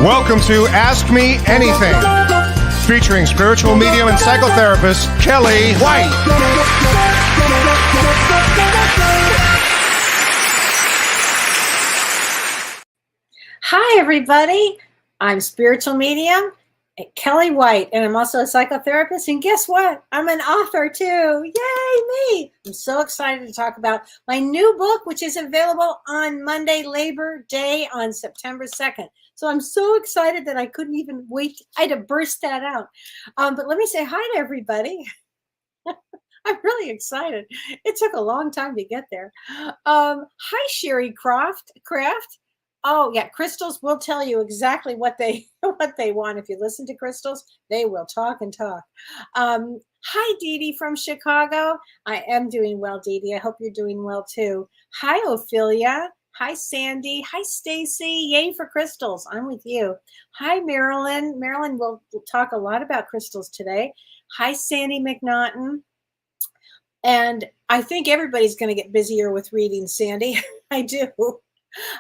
Welcome to Ask Me Anything, featuring spiritual medium and psychotherapist Kellee White. Hi, everybody. I'm spiritual medium Kellee White, and I'm also a psychotherapist. And guess what? I'm an author too. Yay, me! I'm so excited to talk about my new book, which is available on Monday, Labor Day, on September 2nd. So I'm so excited that I couldn't even wait. I had to burst that out. But let me say hi to everybody. I'm really excited. It took a long time to get there. Hi, Sherry Craft. Oh yeah, crystals will tell you exactly what they want. If you listen to crystals, they will talk and talk. Hi, Dee Dee from Chicago. I am doing well, Dee Dee. I hope you're doing well too. Hi, Ophelia. Hi, Sandy. Hi, Stacy. Yay for crystals. I'm with you. Hi, Marilyn. Marilyn will talk a lot about crystals today. Hi, Sandy McNaughton. And I think everybody's going to get busier with reading, Sandy. I do.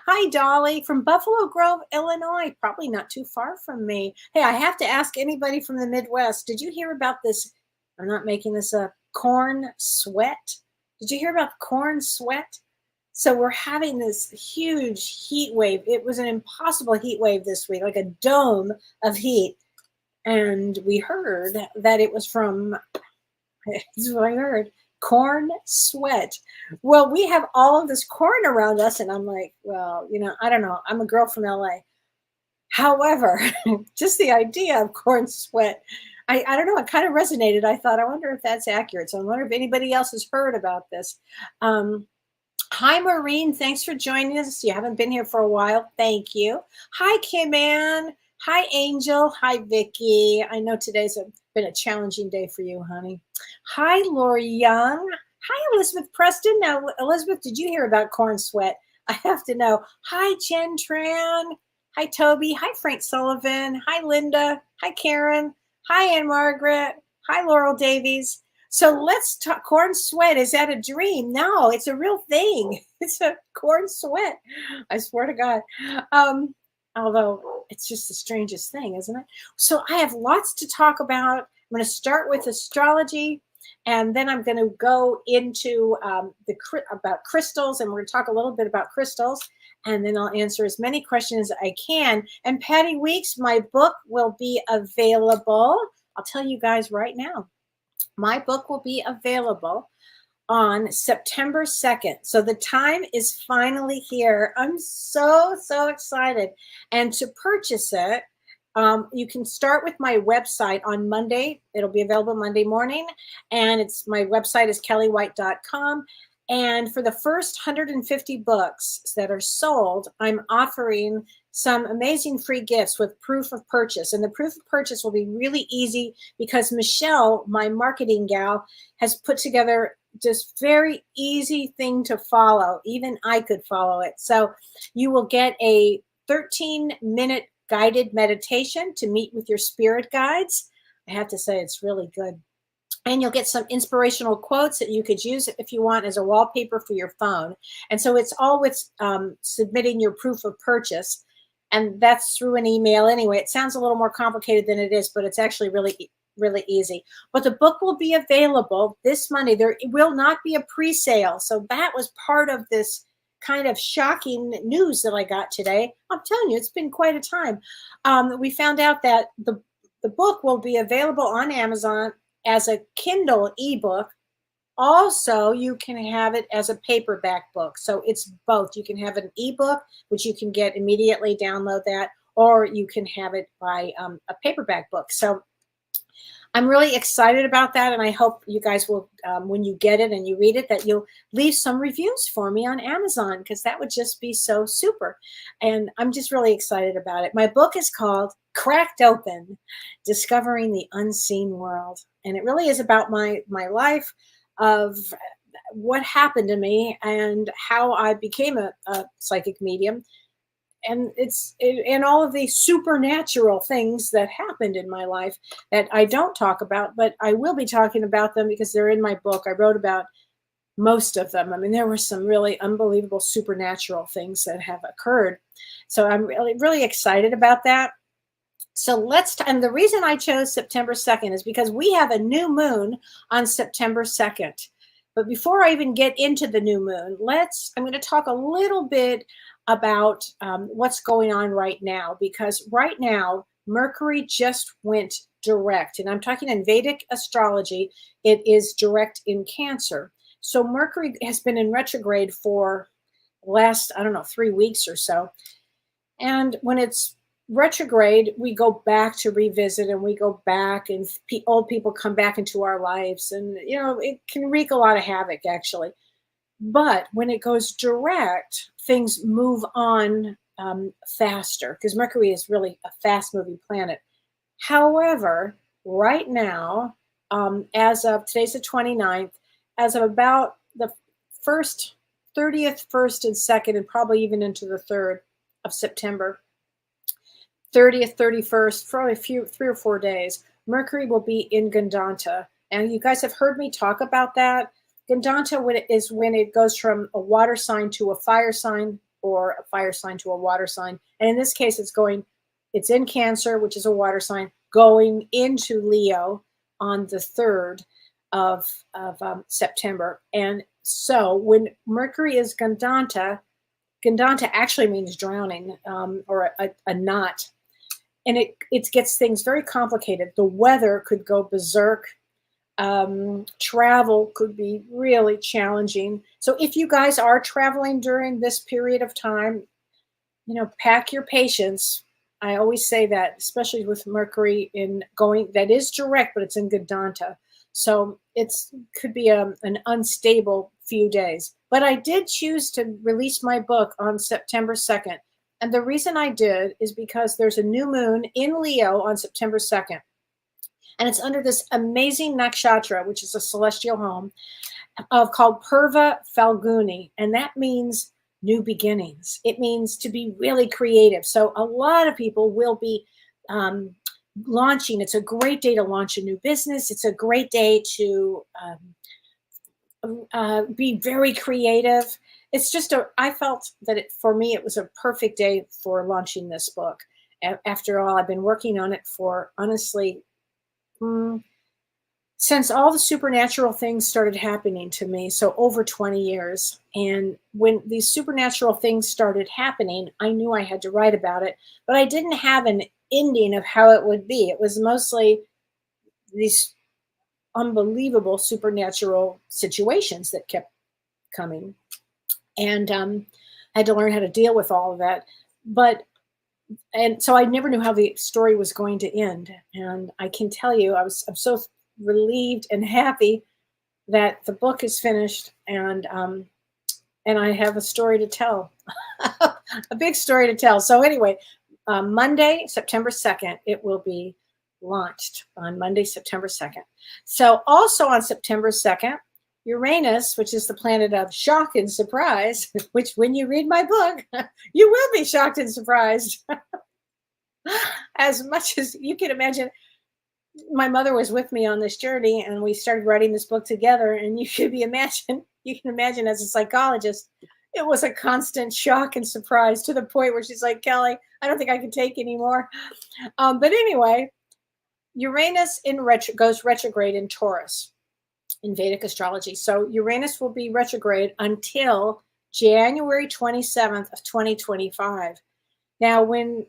Hi, Dolly from Buffalo Grove, Illinois. Probably not too far from me. Hey, I have to ask anybody from the Midwest, did you hear about this? I'm not making this up. Corn sweat. Did you hear about corn sweat? So we're having this huge heat wave. It was an impossible heat wave this week, like a dome of heat. And we heard that it was from, this is what I heard, corn sweat. Well, we have all of this corn around us, and I'm like, well, I don't know. I'm a girl from LA. However, just the idea of corn sweat, I don't know, it kind of resonated. I thought, I wonder if that's accurate. So I wonder if anybody else has heard about this. Hi, Maureen. Thanks for joining us. You haven't been here for a while. Thank you. Hi, Kim Ann. Hi, Angel. Hi, Vicky. I know today's been a challenging day for you, honey. Hi, Lori Young. Hi, Elizabeth Preston. Now, Elizabeth, did you hear about corn sweat? I have to know. Hi, Jen Tran. Hi, Toby. Hi, Frank Sullivan. Hi, Linda. Hi, Karen. Hi, Ann Margaret. Hi, Laurel Davies. So let's talk corn sweat. Is that a dream? No, it's a real thing. It's a corn sweat. I swear to God. Although it's just the strangest thing, isn't it? So I have lots to talk about. I'm going to start with astrology, and then I'm going to go into about crystals, and we're going to talk a little bit about crystals, and then I'll answer as many questions as I can. And Patty Weeks, my book will be available. I'll tell you guys right now. My book will be available on September 2nd. So the time is finally here. I'm so excited. And to purchase it, you can start with my website on Monday. It'll be available Monday morning. And my website is kelleewhite.com. And for the first 150 books that are sold, I'm offering some amazing free gifts with proof of purchase. And the proof of purchase will be really easy because Michelle, my marketing gal, has put together this very easy thing to follow. Even I could follow it. So you will get a 13-minute guided meditation to meet with your spirit guides. I have to say, it's really good. And you'll get some inspirational quotes that you could use if you want as a wallpaper for your phone. And so it's all with submitting your proof of purchase. And that's through an email anyway. It sounds a little more complicated than it is, but it's actually really easy. But the book will be available this Monday. There will not be a pre-sale. So that was part of this kind of shocking news that I got today. I'm telling you, it's been quite a time. We found out that the book will be available on Amazon as a Kindle ebook. Also, you can have it as a paperback book. So it's both. You can have an ebook, which you can get immediately, download that, or you can have it by a paperback book. So I'm really excited about that. And I hope you guys will, when you get it and you read it, that you'll leave some reviews for me on Amazon, because that would just be so super. And I'm just really excited about it. My book is called Cracked Open, Discovering the Unseen World. And it really is about my life, of what happened to me and how I became a psychic medium. And and all of these supernatural things that happened in my life that I don't talk about, but I will be talking about them because they're in my book. I wrote about most of them. I mean, there were some really unbelievable supernatural things that have occurred. So I'm really, really excited about that. So and the reason I chose September 2nd is because we have a new moon on September 2nd. But before I even get into the new moon, I'm going to talk a little bit about what's going on right now, because right now, Mercury just went direct. And I'm talking in Vedic astrology, it is direct in Cancer. So Mercury has been in retrograde for the last, 3 weeks or so. And when it's retrograde, we go back to revisit, and we go back, and old people come back into our lives, and it can wreak a lot of havoc, actually. But when it goes direct, things move on faster, because Mercury is really a fast moving planet. However, right now, as of today's the 29th, as of about the 30th, 1st and 2nd, and probably even into the 3rd of September, 30th, 31st, probably 3 or 4 days, Mercury will be in Gandanta. And you guys have heard me talk about that. Gandanta is when it goes from a water sign to a fire sign, or a fire sign to a water sign. And in this case, it's in Cancer, which is a water sign, going into Leo on the 3rd of September. And so when Mercury is Gandanta actually means drowning, or a knot. And it gets things very complicated. The weather could go berserk. Travel could be really challenging. So if you guys are traveling during this period of time, pack your patience. I always say that, especially with Mercury that is direct, but it's in Gandanta. So could be an unstable few days. But I did choose to release my book on September 2nd. And the reason I did is because there's a new moon in Leo on September 2nd. And it's under this amazing nakshatra, which is a celestial home, called Purva Falguni. And that means new beginnings. It means to be really creative. So a lot of people will be launching. It's a great day to launch a new business. It's a great day to be very creative. It's just I felt that for me, it was a perfect day for launching this book. After all, I've been working on it for, honestly, since all the supernatural things started happening to me, so over 20 years. And when these supernatural things started happening, I knew I had to write about it, but I didn't have an ending of how it would be. It was mostly these unbelievable supernatural situations that kept coming. And I had to learn how to deal with all of that. And so I never knew how the story was going to end. And I can tell you, I'm so relieved and happy that the book is finished, and I have a story to tell, a big story to tell. So anyway, Monday, September 2nd, it will be launched on Monday, September 2nd. So also on September 2nd, Uranus, which is the planet of shock and surprise, which when you read my book, you will be shocked and surprised. As much as you can imagine, my mother was with me on this journey, and we started writing this book together. And you can imagine as a psychologist, it was a constant shock and surprise, to the point where she's like, Kelly, I don't think I can take anymore. But anyway, Uranus goes retrograde in Taurus in Vedic astrology. So Uranus will be retrograde until January 27th of 2025. Now, when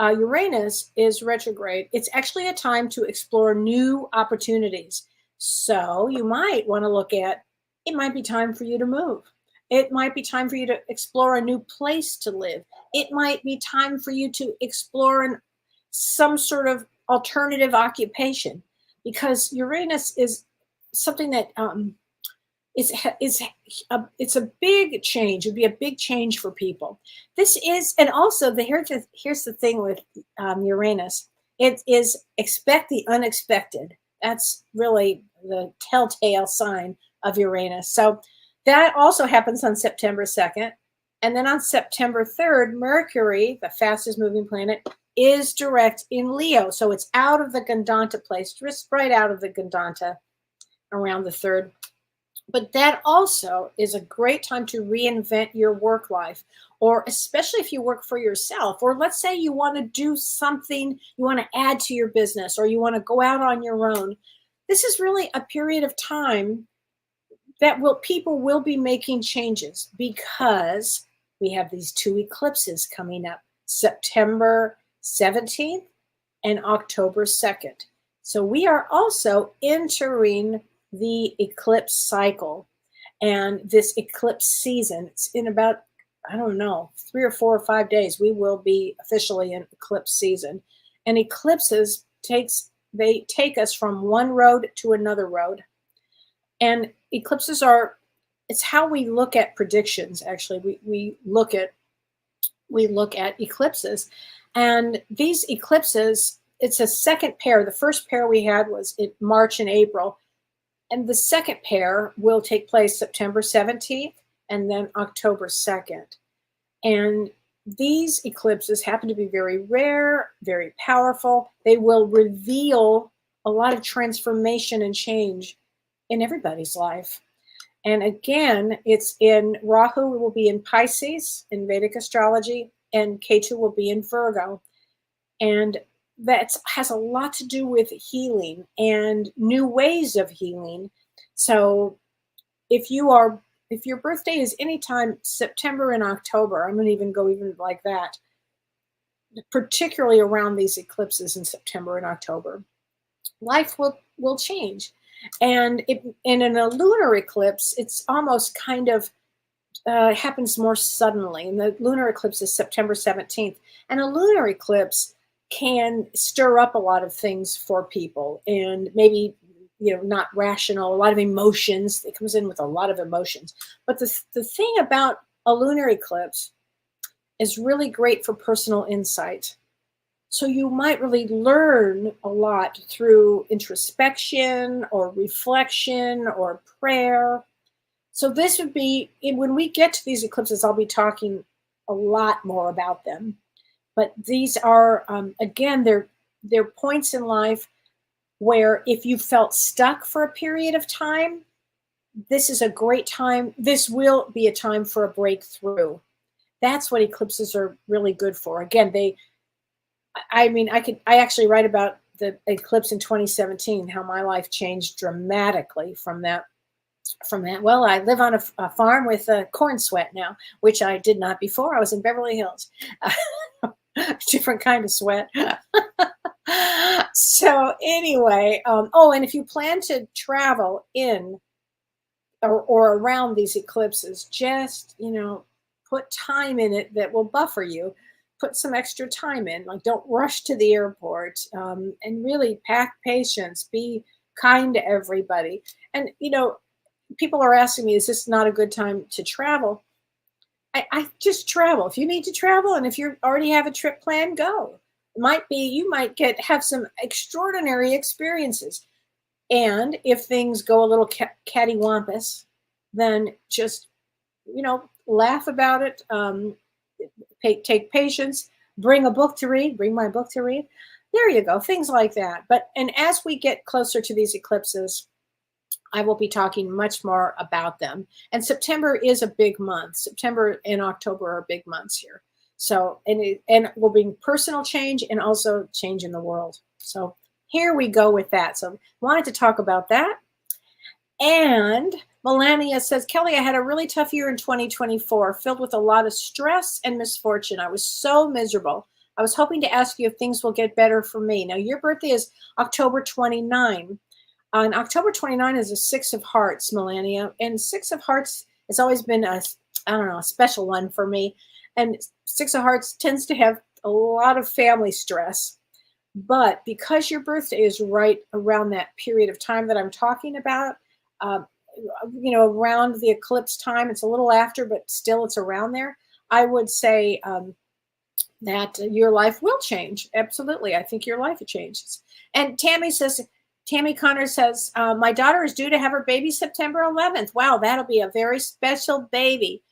Uranus is retrograde, it's actually a time to explore new opportunities. So you might want to look at, it might be time for you to move. It might be time for you to explore a new place to live. It might be time for you to explore some sort of alternative occupation, because Uranus is something that it's a big change. It'd be a big change for people. This is, and also here's the thing with Uranus. It is expect the unexpected. That's really the telltale sign of Uranus. So that also happens on September 2nd. And then on September 3rd, Mercury, the fastest moving planet, is direct in Leo. So it's out of the Gandanta place, just right out of the Gandanta around the 3rd But that also is a great time to reinvent your work life, or especially if you work for yourself, or let's say you want to do something, you want to add to your business, or you want to go out on your own. This is really a period of time that people will be making changes, because we have these two eclipses coming up, September 17th and October 2nd. So we are also entering the eclipse cycle, and this eclipse season, it's in about, I don't know, 3 or 4 or 5 days, we will be officially in eclipse season. And eclipses take us from one road to another road. And eclipses it's how we look at predictions. Actually, we look at eclipses, and these eclipses, it's a second pair. The first pair we had was in March and April, and the second pair will take place September 17th and then October 2nd. And these eclipses happen to be very rare, very powerful. They will reveal a lot of transformation and change in everybody's life. And again, it's in Rahu will be in Pisces in Vedic astrology, and Ketu will be in Virgo. And that has a lot to do with healing and new ways of healing. So if your birthday is anytime September and October, I'm going to even go like that, particularly around these eclipses in September and October, life will change. And in a lunar eclipse, it's almost kind of happens more suddenly. And the lunar eclipse is September 17th. And a lunar eclipse can stir up a lot of things for people, and maybe, not rational, a lot of emotions. It comes in with a lot of emotions. But the thing about a lunar eclipse is really great for personal insight. So you might really learn a lot through introspection or reflection or prayer. So this would be, when we get to these eclipses, I'll be talking a lot more about them. But these are, again, they're points in life where if you felt stuck for a period of time, this is a great time. This will be a time for a breakthrough. That's what eclipses are really good for. Again, I actually write about the eclipse in 2017, how my life changed dramatically from that. Well, I live on a farm with a corn sweat now, which I did not before. I was in Beverly Hills. Different kind of sweat. So anyway, and if you plan to travel in or around these eclipses, just, put time in it that will buffer you. Put some extra time in, like don't rush to the airport, and really pack patience, be kind to everybody. And, people are asking me, is this not a good time to travel? I just travel. If you need to travel, and if you already have a trip planned, go. You might have some extraordinary experiences. And if things go a little cattywampus, then just, laugh about it. Take patience, bring my book to read. There you go, things like that. And as we get closer to these eclipses, I will be talking much more about them. And September is a big month. September and October are big months here. So, and it will bring personal change and also change in the world. So here we go with that. So wanted to talk about that. And Melania says, Kelly, I had a really tough year in 2024, filled with a lot of stress and misfortune. I was so miserable. I was hoping to ask you if things will get better for me. Now, your birthday is October 29. And October 29 is a Six of Hearts, Melania. And Six of Hearts has always been a special one for me. And Six of Hearts tends to have a lot of family stress. But because your birthday is right around that period of time that I'm talking about, around the eclipse time, it's a little after, but still it's around there. I would say that your life will change. Absolutely. I think your life changes. And Tammy Connor says, my daughter is due to have her baby September 11th. Wow, that'll be a very special baby.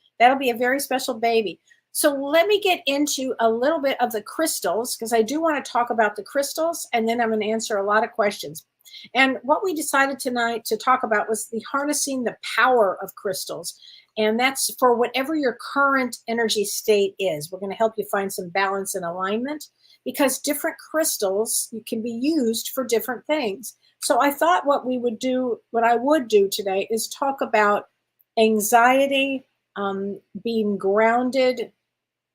So let me get into a little bit of the crystals, because I do want to talk about the crystals, and then I'm going to answer a lot of questions. And what we decided tonight to talk about was the harnessing the power of crystals. And that's for whatever your current energy state is. We're going to help you find some balance and alignment because different crystals can be used for different things. So I thought what I would do today is talk about anxiety, being grounded,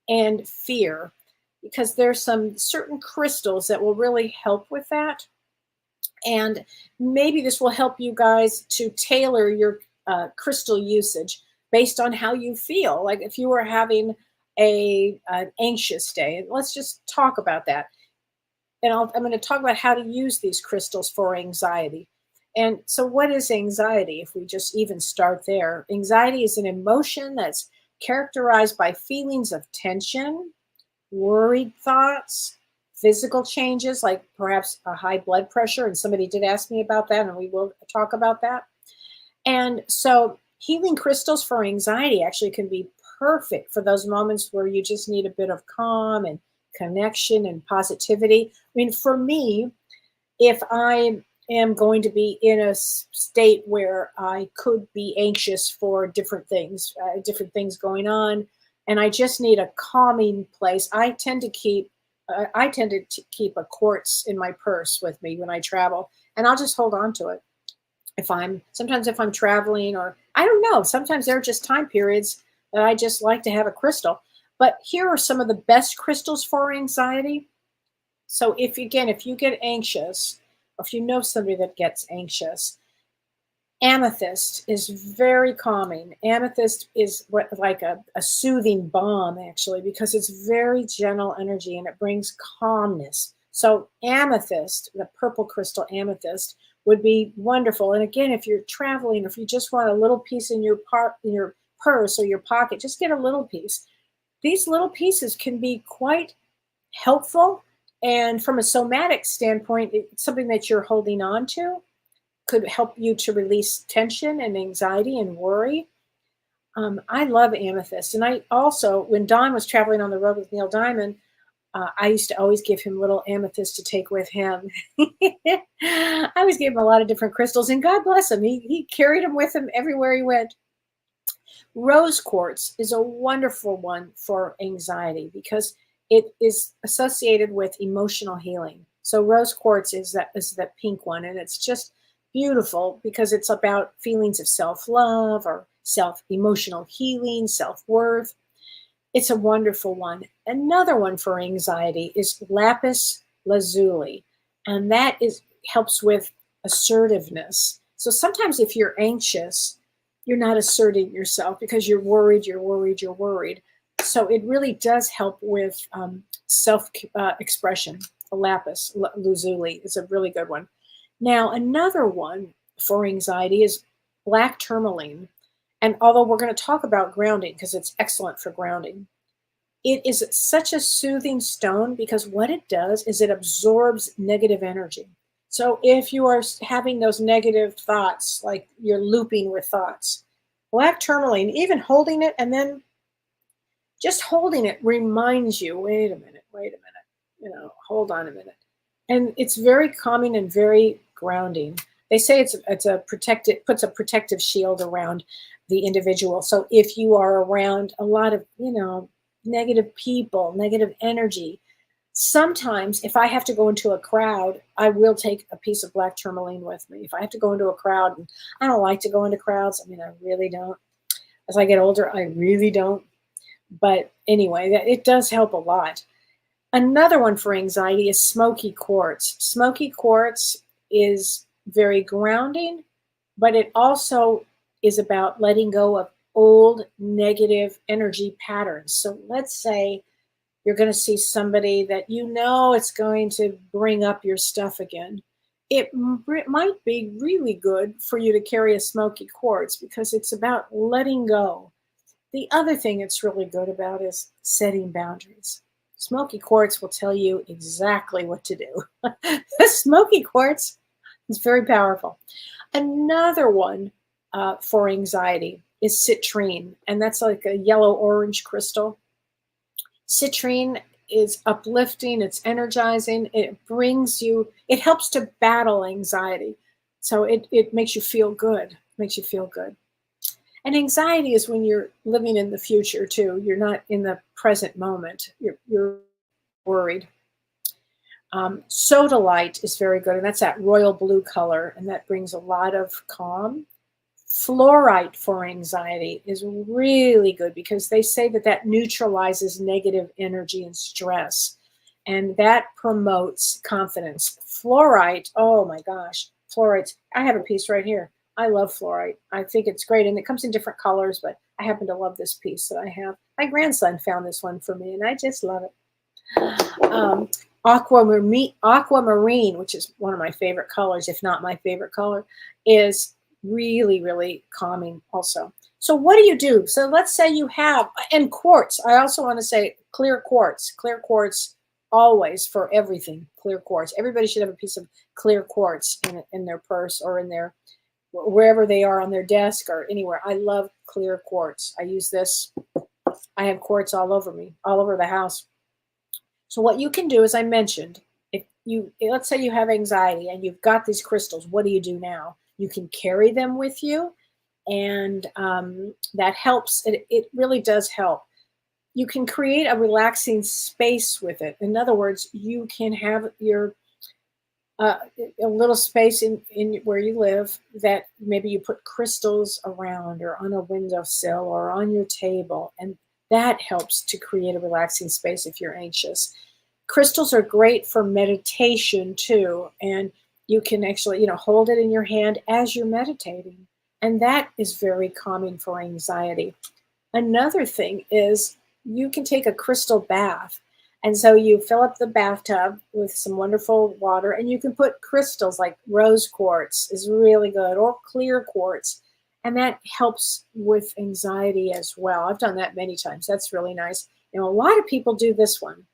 and fear, because there's some certain crystals that will really help with that. And maybe this will help you guys to tailor your crystal usage based on how you feel. Like if you were having an anxious day, and let's just talk about that. And I'm going to talk about how to use these crystals for anxiety. And so what is anxiety? If we just even start there, anxiety is an emotion that's characterized by feelings of tension, worried thoughts, physical changes, like perhaps a high blood pressure. And somebody did ask me about that, and we will talk about that. And so healing crystals for anxiety actually can be perfect for those moments where you just need a bit of calm and connection and positivity. I mean, for me, if I am going to be in a state where I could be anxious for different things going on, and I just need a calming place, I tend to keep a quartz in my purse with me when I travel, and I'll just hold on to it. Sometimes if I'm traveling, or I don't know, sometimes there are just time periods that I just like to have a crystal. But here are some of the best crystals for anxiety. So if you get anxious, or if you know somebody that gets anxious, amethyst is very calming. Amethyst is like a soothing balm, actually, because it's very gentle energy and it brings calmness. So amethyst, the purple crystal amethyst, would be wonderful. And again, if you're traveling, if you just want a little piece in your purse or your pocket, just get a little piece. These little pieces can be quite helpful. And from a somatic standpoint, it's something that you're holding on to. Could help you to release tension and anxiety and worry. I love amethyst. And I also, when Don was traveling on the road with Neil Diamond, I used to always give him little amethyst to take with him. I always gave him a lot of different crystals, and God bless him. He carried them with him everywhere he went. Rose quartz is a wonderful one for anxiety because it is associated with emotional healing. So rose quartz is that pink one, and it's just beautiful because it's about feelings of self-love or emotional healing, self-worth. It's a wonderful one. Another one for anxiety is lapis lazuli, and that helps with assertiveness. So sometimes if you're anxious, you're not asserting yourself because you're worried. So it really does help with self-expression. Lapis lazuli is a really good one. Now, another one for anxiety is black tourmaline. And although we're going to talk about grounding because it's excellent for grounding, it is such a soothing stone because what it does is it absorbs negative energy. So if you are having those negative thoughts, like you're looping with thoughts, black tourmaline, even holding it and then just holding it reminds you, wait a minute, hold on a minute. And it's very calming and very grounding. They say puts a protective shield around the individual. So if you are around a lot of, negative people, negative energy, sometimes if I have to go into a crowd, I will take a piece of black tourmaline with me. If I have to go into a crowd, and I don't like to go into crowds. I really don't. As I get older, I really don't. But anyway, it does help a lot. Another one for anxiety is smoky quartz. Smoky quartz is very grounding, but it also is about letting go of old negative energy patterns. So let's say you're going to see somebody that it's going to bring up your stuff again. It might be really good for you to carry a smoky quartz because it's about letting go. The other thing it's really good about is setting boundaries. Smoky quartz will tell you exactly what to do. Smoky quartz is very powerful. Another one for anxiety is citrine, and that's like a yellow-orange crystal. Citrine is uplifting, it's energizing, it brings you, it helps to battle anxiety. So it makes you feel good, makes you feel good. And anxiety is when you're living in the future too. You're not in the present moment. You're worried. Sodalite is very good, and that's that royal blue color, and that brings a lot of calm. Fluorite for anxiety is really good because they say that that neutralizes negative energy and stress, and that promotes confidence. Fluorite, oh my gosh, fluorite. I have a piece right here. I love fluorite. I think it's great, and it comes in different colors, but I happen to love this piece that I have. My grandson found this one for me, and I just love it. Aquamarine, which is one of my favorite colors, if not my favorite color, is really, really calming also. So what do you do? So let's say you have, and quartz. I also want to say clear quartz always for everything, clear quartz. Everybody should have a piece of clear quartz in their purse or in their, wherever they are on their desk or anywhere. I love clear quartz. I use this. I have quartz all over me, all over the house. So what you can do, as I mentioned, if you, let's say you have anxiety and you've got these crystals, what do you do now? You can carry them with you, and that helps. It really does help. You can create a relaxing space with it. In other words, you can have your a little space in where you live that maybe you put crystals around or on a windowsill or on your table, and that helps to create a relaxing space if you're anxious. Crystals are great for meditation too, and you can actually, hold it in your hand as you're meditating, and that is very calming for anxiety. Another thing is you can take a crystal bath, and so you fill up the bathtub with some wonderful water, and you can put crystals like rose quartz is really good, or clear quartz, and that helps with anxiety as well. I've done that many times. That's really nice. A lot of people do this one.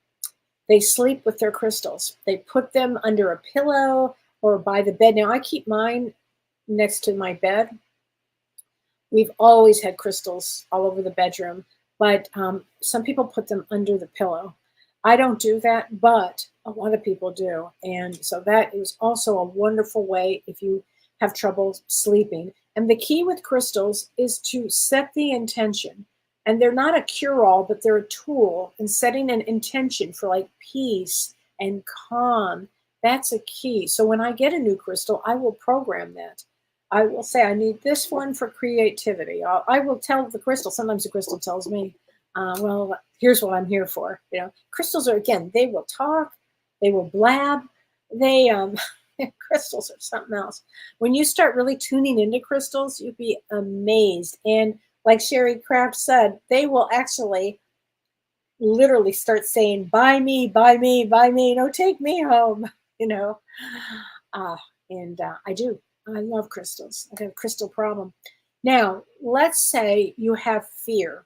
They sleep with their crystals. They put them under a pillow or by the bed. Now, I keep mine next to my bed. We've always had crystals all over the bedroom, but some people put them under the pillow. I don't do that, but a lot of people do. And so that is also a wonderful way if you have trouble sleeping. And the key with crystals is to set the intention. And they're not a cure-all, but they're a tool in setting an intention for like peace and calm. That's a key. So when I get a new crystal, I will program that. I will say, I need this one for creativity. I will tell the crystal. Sometimes the crystal tells me, well, here's what I'm here for. Crystals are, again, they will talk, they will blab. They, crystals are something else. When you start really tuning into crystals, you'll be amazed. And like Sherry Craft said, they will actually literally start saying, buy me, buy me, buy me, take me home, and I do. I love crystals. I have a crystal problem. Now, let's say you have fear.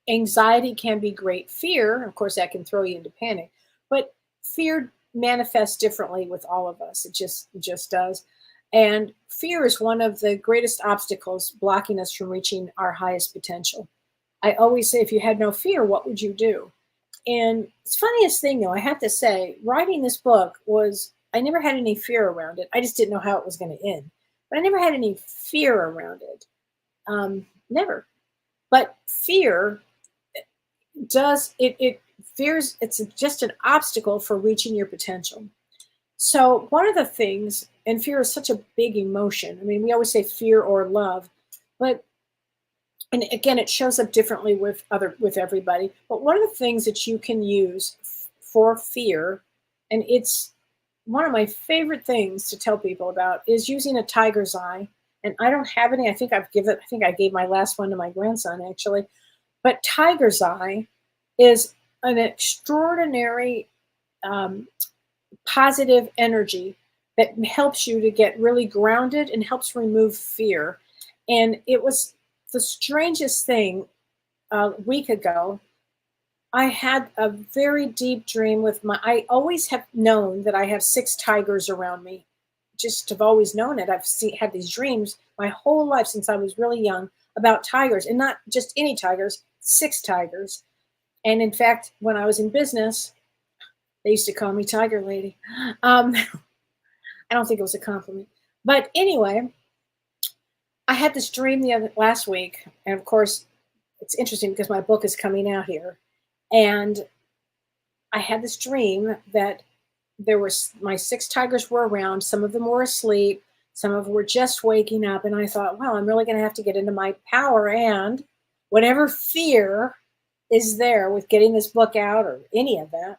Anxiety can be great. Fear, of course, that can throw you into panic, but fear manifests differently with all of us. It just does. And fear is one of the greatest obstacles blocking us from reaching our highest potential. I always say, if you had no fear, what would you do? And it's the funniest thing, though, I have to say, writing this book was, I never had any fear around it. I just didn't know how it was going to end. But I never had any fear around it. Never. But fear does, fears, it's just an obstacle for reaching your potential. So one of the things, and fear is such a big emotion. I mean, we always say fear or love, but, and again, it shows up differently with everybody. But one of the things that you can use for fear, and it's one of my favorite things to tell people about, is using a tiger's eye. And I don't have any. I think I gave my last one to my grandson, actually. But tiger's eye is an extraordinary positive energy that helps you to get really grounded and helps remove fear. And it was the strangest thing. A week ago, I had a very deep dream I always have known that I have 6 tigers around me. Just have always known it. I've had these dreams my whole life since I was really young about tigers, and not just any tigers, 6 tigers. And in fact, when I was in business, they used to call me Tiger Lady. I don't think it was a compliment. But anyway, I had this dream last week. And of course, it's interesting because my book is coming out here. And I had this dream that my 6 tigers were around. Some of them were asleep. Some of them were just waking up. And I thought, wow, I'm really going to have to get into my power. And whatever fear is there with getting this book out or any of that,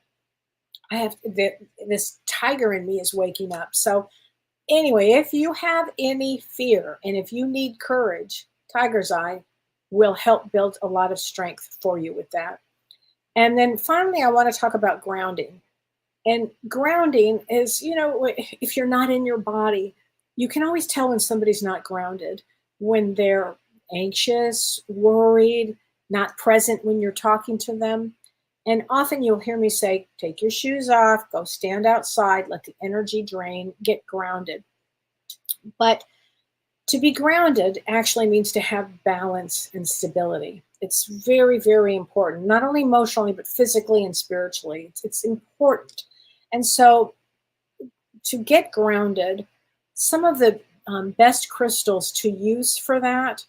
this tiger in me is waking up. So anyway, if you have any fear and if you need courage, Tiger's Eye will help build a lot of strength for you with that. And then finally, I want to talk about grounding. And grounding is, if you're not in your body, you can always tell when somebody's not grounded, when they're anxious, worried, not present when you're talking to them. And often you'll hear me say, take your shoes off, go stand outside, let the energy drain, get grounded. But to be grounded actually means to have balance and stability. It's very, very important, not only emotionally, but physically and spiritually. It's important. And so to get grounded, some of the best crystals to use for that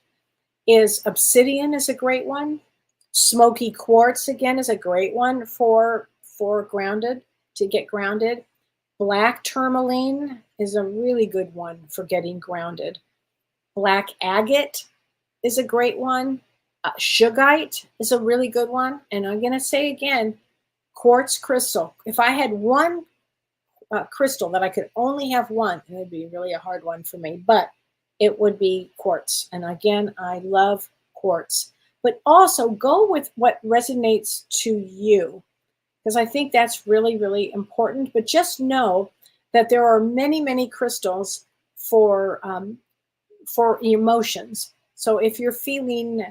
is obsidian is a great one. Smoky quartz, again, is a great one for grounded, to get grounded. Black tourmaline is a really good one for getting grounded. Black agate is a great one. Shugite is a really good one. And I'm going to say again, quartz crystal. If I had one crystal that I could only have one, it would be really a hard one for me, but it would be quartz. And again, I love quartz. But also go with what resonates to you, because I think that's really, really important. But just know that there are many, many crystals for emotions. So if you're feeling,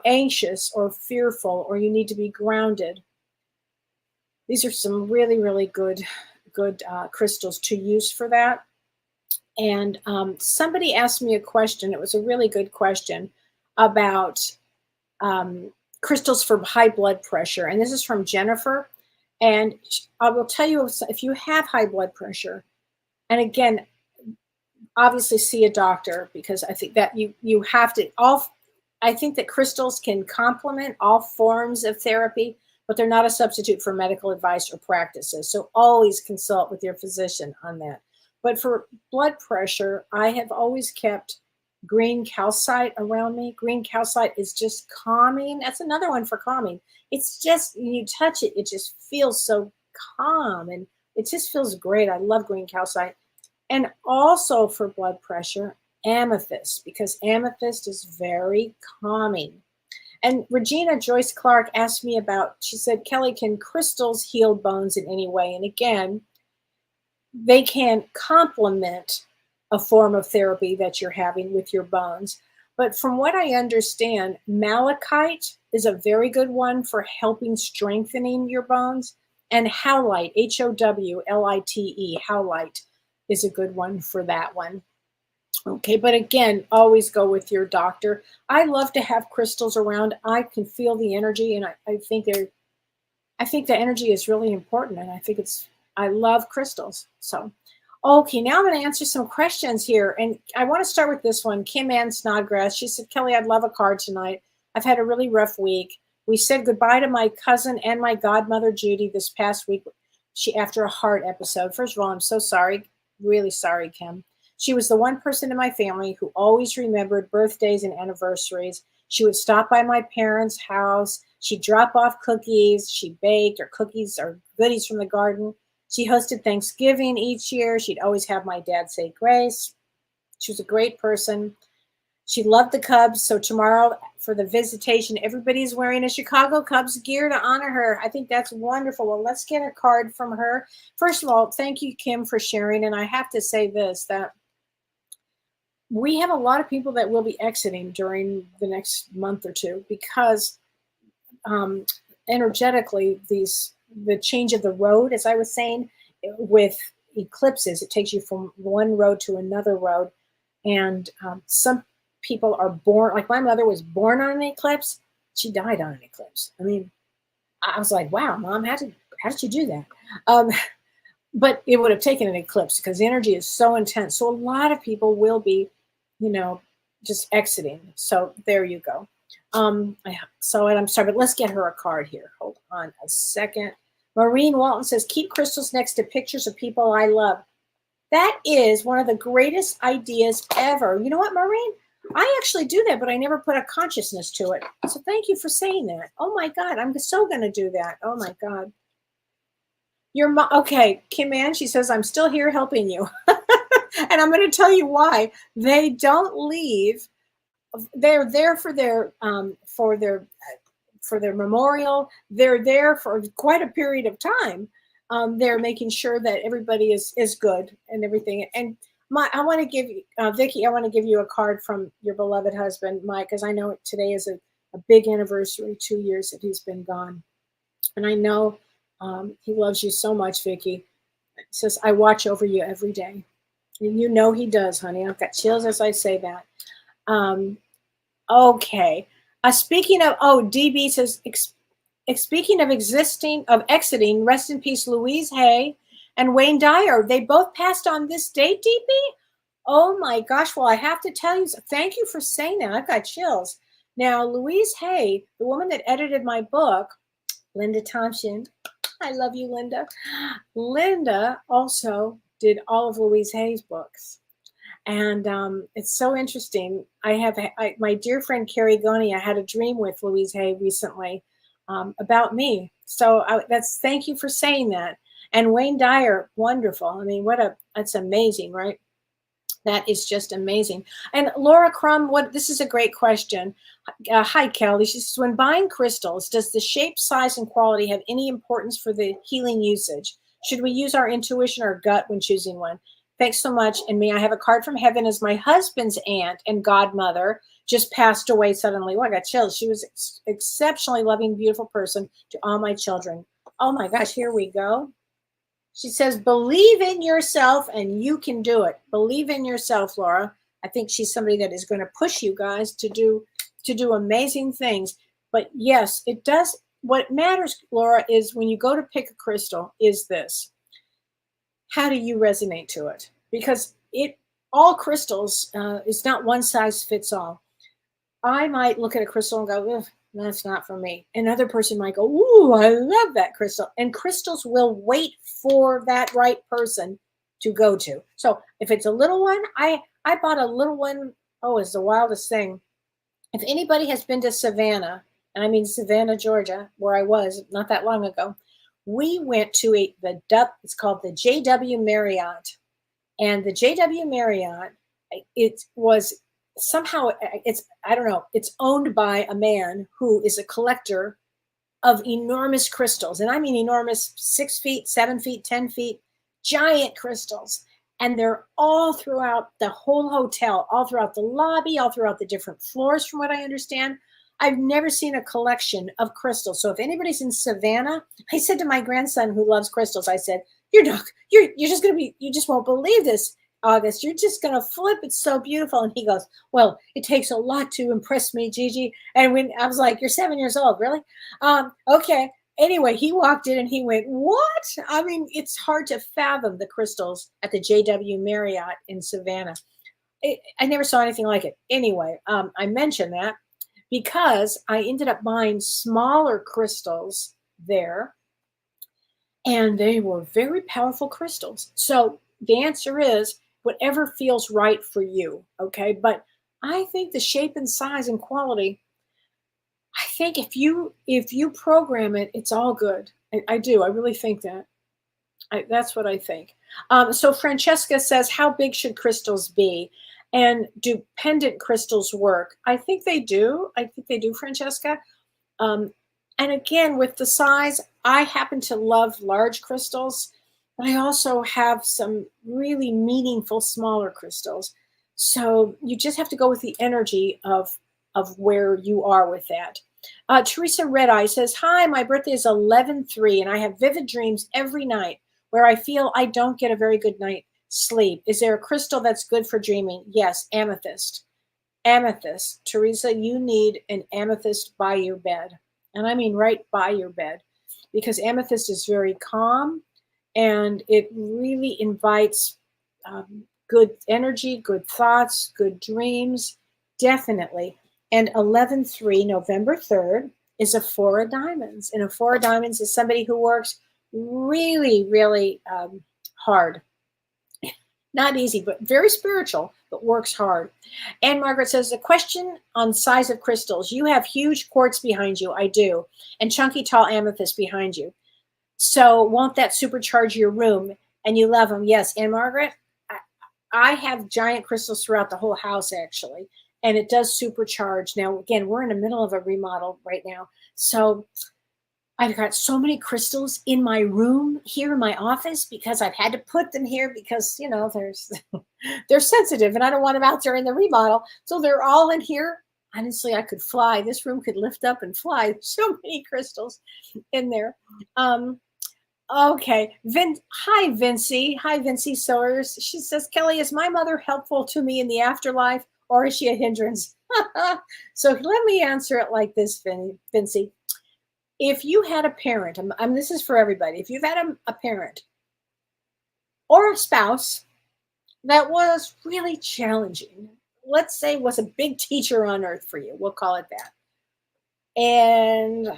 anxious or fearful, or you need to be grounded, these are some really, really good crystals to use for that. And somebody asked me a question. It was a really good question about crystals for high blood pressure. And this is from Jennifer. And I will tell you, if you have high blood pressure, and again, obviously see a doctor, because I think that you have to, I think that crystals can complement all forms of therapy, but they're not a substitute for medical advice or practices. So always consult with your physician on that. But for blood pressure, I have always kept green calcite around me. Green calcite is just calming. That's another one for calming. It's just, when you touch it, it just feels so calm and it just feels great. I love green calcite. And also for blood pressure, amethyst, because amethyst is very calming. And Regina Joyce Clark asked me she said, Kellee, can crystals heal bones in any way? And again, they can complement a form of therapy that you're having with your bones. But from what I understand, malachite is a very good one for helping strengthening your bones. And howlite, Howlite, howlite is a good one for that one. Okay, but again, always go with your doctor. I love to have crystals around. I can feel the energy, and I think the energy is really important, and I love crystals. So, okay, now I'm going to answer some questions here, and I want to start with this one. Kim Ann Snodgrass, she said, Kellee, I'd love a card tonight. I've had a really rough week. We said goodbye to my cousin and my godmother, Judy, this past week. After a heart episode. First of all, I'm so sorry, really sorry, Kim. She was the one person in my family who always remembered birthdays and anniversaries. She would stop by my parents' house. She'd drop off cookies. She baked, or cookies or goodies from the garden. She hosted Thanksgiving each year. She'd always have my dad say grace. She was a great person. She loved the Cubs. So tomorrow for the visitation, everybody's wearing a Chicago Cubs gear to honor her. I think that's wonderful. Well, let's get a card from her. First of all, thank you, Kim, for sharing. And I have to say this, that we have a lot of people that will be exiting during the next month or two, because energetically, the change of the road, as I was saying, with eclipses, it takes you from one road to another road. And some people are born, like my mother was born on an eclipse. She died on an eclipse. I mean, I was like, wow, Mom, how did you do that? Um, but it would have taken an eclipse because the energy is so intense. So a lot of people will be, just exiting. So there you go. I saw it. I'm sorry, but let's get her a card here. Hold on a second. Maureen Walton says, keep crystals next to pictures of people I love. That is one of the greatest ideas ever. You know what, Maureen? I actually do that, but I never put a consciousness to it. So thank you for saying that. Oh my God, I'm so going to do that. Oh my God. Your mom, okay, Kim Ann, she says, I'm still here helping you. And I'm going to tell you why. They don't leave. They're there for their memorial. They're there for quite a period of time. They're making sure that everybody is good and everything. And I want to give you, Vicki, I want to give you a card from your beloved husband, Mike, because I know today is a big anniversary, 2 years that he's been gone. And I know he loves you so much, Vicki. He says, I watch over you every day. And you know he does, honey. I've got chills as I say that. Okay. Speaking of, DB says, speaking of exiting, rest in peace, Louise Hay and Wayne Dyer. They both passed on this date, DB? Oh my gosh. Well, I have to tell you, thank you for saying that. I've got chills. Now, Louise Hay, the woman that edited my book, Linda Thompson, I love you, Linda. Linda also did all of Louise Hay's books. And it's so interesting. My dear friend Carrie Goni, I had a dream with Louise Hay recently about me. So thank you for saying that. And Wayne Dyer, wonderful. I mean, that's amazing, right? That is just amazing. And Laura Crum, this is a great question. Hi, Kelly. She says, when buying crystals, does the shape, size, and quality have any importance for the healing usage? Should we use our intuition or gut when choosing one? Thanks so much. And may I have a card from heaven as my husband's aunt and godmother just passed away suddenly. Oh, I got chills. She was exceptionally loving, beautiful person to all my children. Oh my gosh, here we go. She says, believe in yourself and you can do it. Believe in yourself, Laura. I think she's somebody that is going to push you guys to do amazing things. But yes, it does. What matters, Laura, is when you go to pick a crystal is this. How do you resonate to it? Because all crystals is not one size fits all. I might look at a crystal and go, that's not for me. Another person might go, ooh, I love that crystal. And crystals will wait for that right person to go to. So if it's a little one, I bought a little one. Oh, it's the wildest thing. If anybody has been to Savannah, and I mean Savannah, Georgia, where I was not that long ago, we went to it's called the JW Marriott. And the JW Marriott, it was somehow, I don't know, it's owned by a man who is a collector of enormous crystals. And I mean enormous, 6 feet, 7 feet, 10 feet, giant crystals. And they're all throughout the whole hotel, all throughout the lobby, all throughout the different floors, from what I understand. I've never seen a collection of crystals. So if anybody's in Savannah, I said to my grandson who loves crystals, I said, you're just going to be, you just won't believe this, August. You're just going to flip. It's so beautiful. And he goes, well, it takes a lot to impress me, Gigi. And when I was like, you're 7 years old, really? Okay. Anyway, he walked in and he went, what? I mean, it's hard to fathom the crystals at the JW Marriott in Savannah. I never saw anything like it. Anyway, I mentioned that because I ended up buying smaller crystals there, and they were very powerful crystals. So the answer is whatever feels right for you, okay? But I think the shape and size and quality, I think if you program it, it's all good. I do. I really think that. That's what I think. So Francesca says, how big should crystals be? And do pendant crystals work? I think they do. Francesca. And again, with the size, I happen to love large crystals, but I also have some really meaningful smaller crystals. So you just have to go with the energy of where you are with that. Teresa Redeye says, hi, my birthday is 11/3, and I have vivid dreams every night where I feel I don't get a very good night's sleep. Is there a crystal that's good for dreaming? Yes, amethyst. Amethyst. Teresa, you need an amethyst by your bed. And I mean right by your bed. because amethyst is very calm and it really invites good energy, good thoughts, good dreams, definitely. And 11/3, November 3rd, is a four of diamonds. And a four of diamonds is somebody who works really, really hard. Not easy, but very spiritual, but works hard. And Margaret says, a question on size of crystals. You have huge quartz behind you. I do. And chunky, tall amethyst behind you. So won't that supercharge your room? And you love them. Yes. And Margaret, I have giant crystals throughout the whole house, actually. And it does supercharge. Now, again, we're in the middle of a remodel right now. So I've got so many crystals in my room here in my office because I've had to put them here because, you know, they're sensitive and I don't want them out there in the remodel. So they're all in here. Honestly, I could fly. This room could lift up and fly. There's so many crystals in there. Okay. Hi, Vincy. Hi, Vincy Sawyers. She says, Kellee, is my mother helpful to me in the afterlife or is she a hindrance? So let me answer it like this, Vincy. If you had a parent, this is for everybody. If you've had a parent or a spouse that was really challenging, let's say was a big teacher on earth for you, we'll call it that. And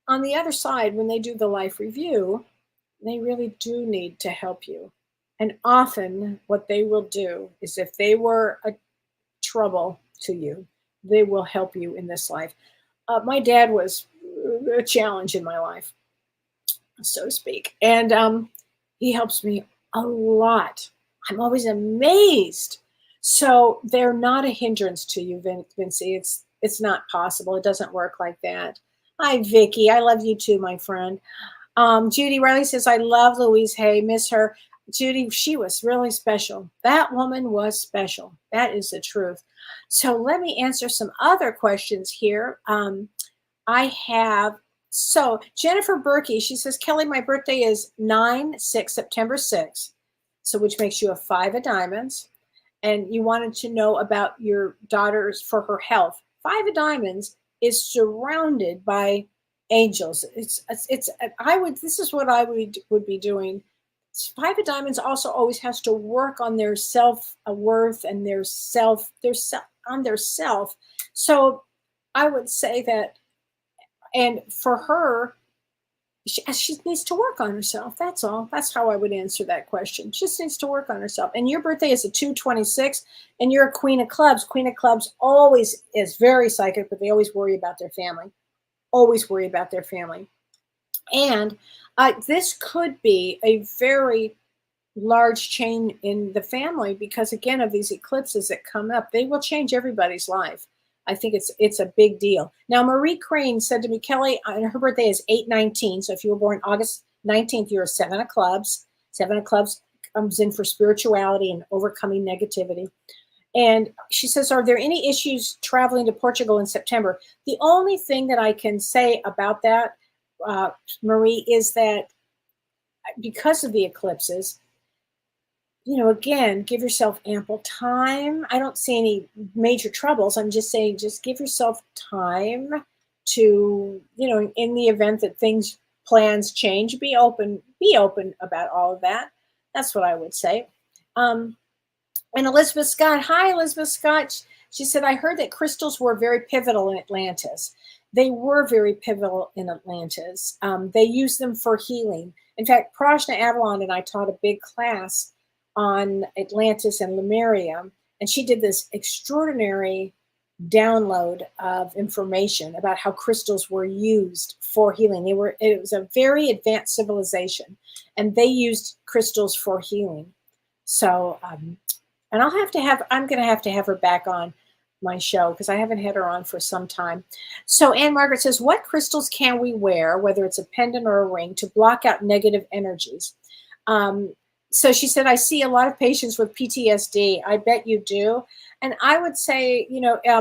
on the other side, when they do the life review, they really do need to help you. And often what they will do is if they were a trouble to you, they will help you in this life. My dad was a challenge in my life, so to speak. And he helps me a lot. I'm always amazed. So they're not a hindrance to you, Vincy. It's not possible. It doesn't work like that. Hi, Vicky. I love you too, my friend. Judy Riley says, I love Louise Hay. Miss her. Judy, she was really special. That woman was special. That is the truth. So let me answer some other questions here. So Jennifer Berkey, she says, Kellee, my birthday is September 6th. So which makes you a 5 of diamonds. And you wanted to know about your daughter's for her health. 5 of diamonds is surrounded by angels. This is what I would be doing. 5 of diamonds also always has to work on their self-worth and their self. So I would say that, and for her, she needs to work on herself. That's all. That's how I would answer that question. She just needs to work on herself. And your birthday is a 2/26, and you're a Queen of Clubs. Queen of Clubs always is very psychic, but they always worry about their family. Always worry about their family. And this could be a very large change in the family because, again, of these eclipses that come up, they will change everybody's life. I think it's a big deal. Now, Marie Crane said to me, Kellee, and her birthday is 8/19. So if you were born August 19th, you're a 7 of clubs. 7 of clubs comes in for spirituality and overcoming negativity. And she says, are there any issues traveling to Portugal in September? The only thing that I can say about that, Marie, is that because of the eclipses, again, give yourself ample time. I don't see any major troubles. I'm just saying, just give yourself time to, in the event that plans change, be open about all of that. That's what I would say. And Elizabeth Scott, hi, Elizabeth Scott. She said, I heard that crystals were very pivotal in Atlantis. They were very pivotal in Atlantis. They used them for healing. In fact, Prajna Avalon and I taught a big class on Atlantis and Lemuria, and she did this extraordinary download of information about how crystals were used for healing. It was a very advanced civilization, and they used crystals for healing. So, and I'm going to have her back on my show because I haven't had her on for some time. So Anne Margaret says, what crystals can we wear, whether it's a pendant or a ring, to block out negative energies? So she said, I see a lot of patients with PTSD. I bet you do. And I would say,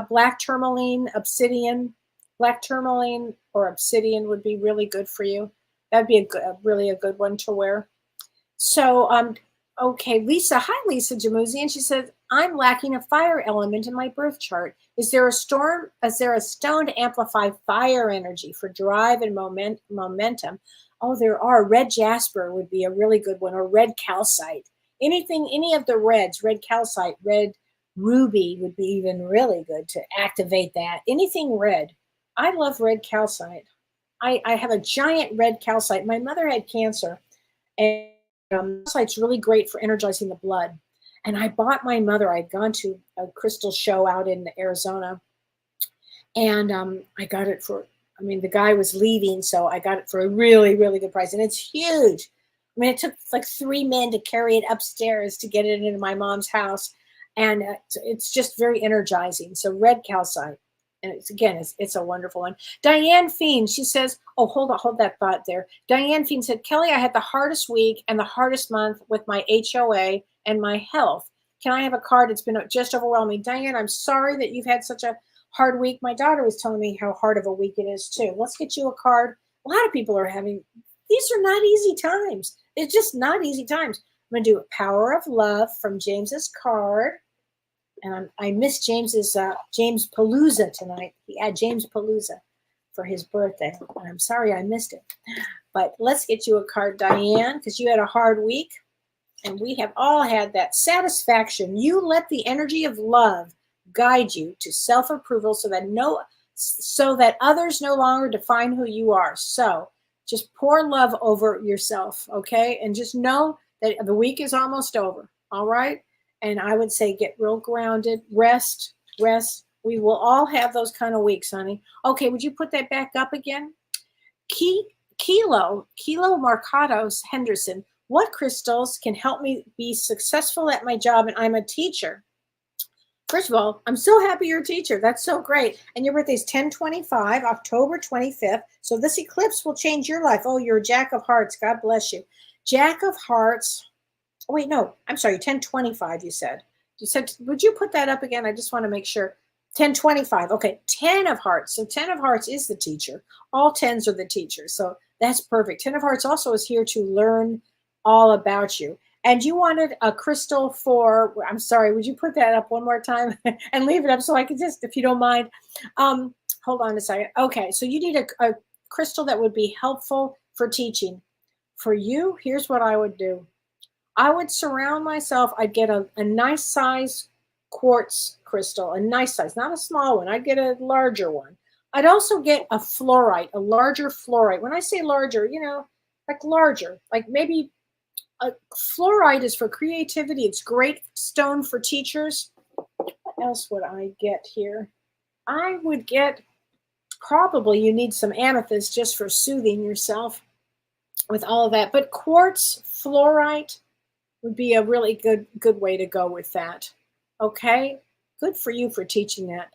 black tourmaline, obsidian, or obsidian would be really good for you. That'd be really a good one to wear. So, okay, Lisa. Hi, Lisa Jamuzian. She said, I'm lacking a fire element in my birth chart. Is there a stone to amplify fire energy for drive and momentum? Oh, there are. Red jasper would be a really good one, or red calcite. Any of the reds, red calcite, red ruby would be even really good to activate that. Anything red. I love red calcite. I have a giant red calcite. My mother had cancer, and calcite's really great for energizing the blood. And I bought my mother, I'd gone to a crystal show out in Arizona, and I got it for, the guy was leaving, so I got it for a really, really good price. And it's huge. It took like 3 men to carry it upstairs to get it into my mom's house. And it's just very energizing. So red calcite. And it's a wonderful one. Diane Fiend, she says, oh, hold that thought there. Diane Fiend said, Kelly, I had the hardest week and the hardest month with my HOA and my health. Can I have a card? It's been just overwhelming. Diane, I'm sorry that you've had such a hard week. My daughter was telling me how hard of a week it is too. Let's get you a card. A lot of people are having, these are not easy times. It's just not easy times. I'm going to do a Power of Love from James's card. And I missed James's James Palooza tonight. He had James Palooza for his birthday. And I'm sorry I missed it. But let's get you a card, Diane, because you had a hard week. And we have all had that satisfaction. You let the energy of love guide you to self-approval so that others no longer define who you are. So just pour love over yourself, okay? And just know that the week is almost over, all right? And I would say get real grounded, rest. We will all have those kind of weeks, honey. Okay, would you put that back up again? Kilo Marcados Henderson, what crystals can help me be successful at my job? And I'm a teacher. First of all, I'm so happy you're a teacher. That's so great. And your birthday is 10/25, October 25th. So this eclipse will change your life. Oh, you're a Jack of Hearts. God bless you. Jack of Hearts. Oh, wait, no, I'm sorry, 10/25 you said. You said, would you put that up again? I just want to make sure. 10/25, okay, 10 of Hearts. So 10 of Hearts is the teacher. All 10s are the teachers, so that's perfect. 10 of Hearts also is here to learn all about you. And you wanted a crystal for, I'm sorry, would you put that up one more time and leave it up so I can just, if you don't mind. Hold on a second. Okay, so you need a crystal that would be helpful for teaching. For you, here's what I would do. I would surround myself. I'd get a nice size quartz crystal, a nice size, not a small one. I'd get a larger one. I'd also get a fluorite, a larger fluorite. When I say larger, like larger, like maybe a fluorite is for creativity. It's great stone for teachers. What else would I get here? I would get, probably you need some amethyst just for soothing yourself with all of that. But quartz, fluorite, would be a really good way to go with that. Okay, good for you for teaching that.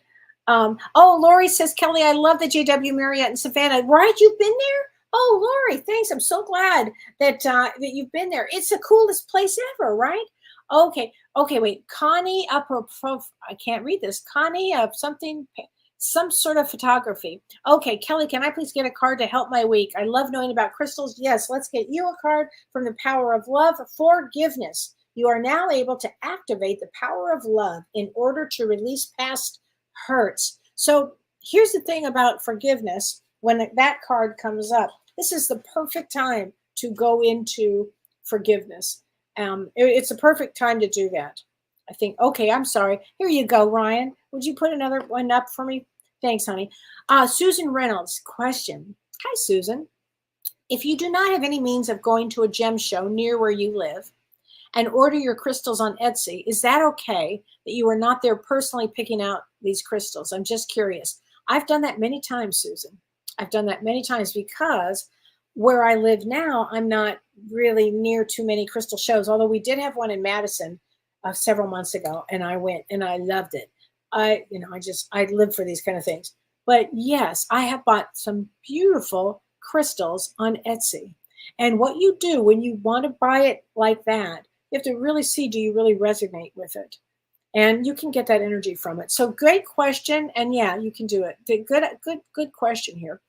Lori says, Kelly, I love the JW Marriott in Savannah. Right, you've been there? Oh, Lori, thanks. I'm so glad that you've been there. It's the coolest place ever, right? Okay, wait. Connie I can't read this. Connie some sort of photography. Okay, Kelly, can I please get a card to help my week? I love knowing about crystals. Yes, let's get you a card from the Power of Love. Forgiveness. You are now able to activate the power of love in order to release past hurts. So here's the thing about forgiveness. When that card comes up, this is the perfect time to go into forgiveness. It's a perfect time to do that. I think, okay, I'm sorry. Here you go, Ryan. Would you put another one up for me? Thanks, honey. Susan Reynolds, question. Hi, Susan. If you do not have any means of going to a gem show near where you live and order your crystals on Etsy, is that okay that you are not there personally picking out these crystals? I'm just curious. I've done that many times, Susan. I've done that many times because where I live now, I'm not really near too many crystal shows, although we did have one in Madison several months ago, and I went and I loved it. I live for these kind of things. But yes, I have bought some beautiful crystals on Etsy. And what you do when you want to buy it like that, you have to really see, do you really resonate with it? And you can get that energy from it. So great question. And yeah, you can do it. Good question here.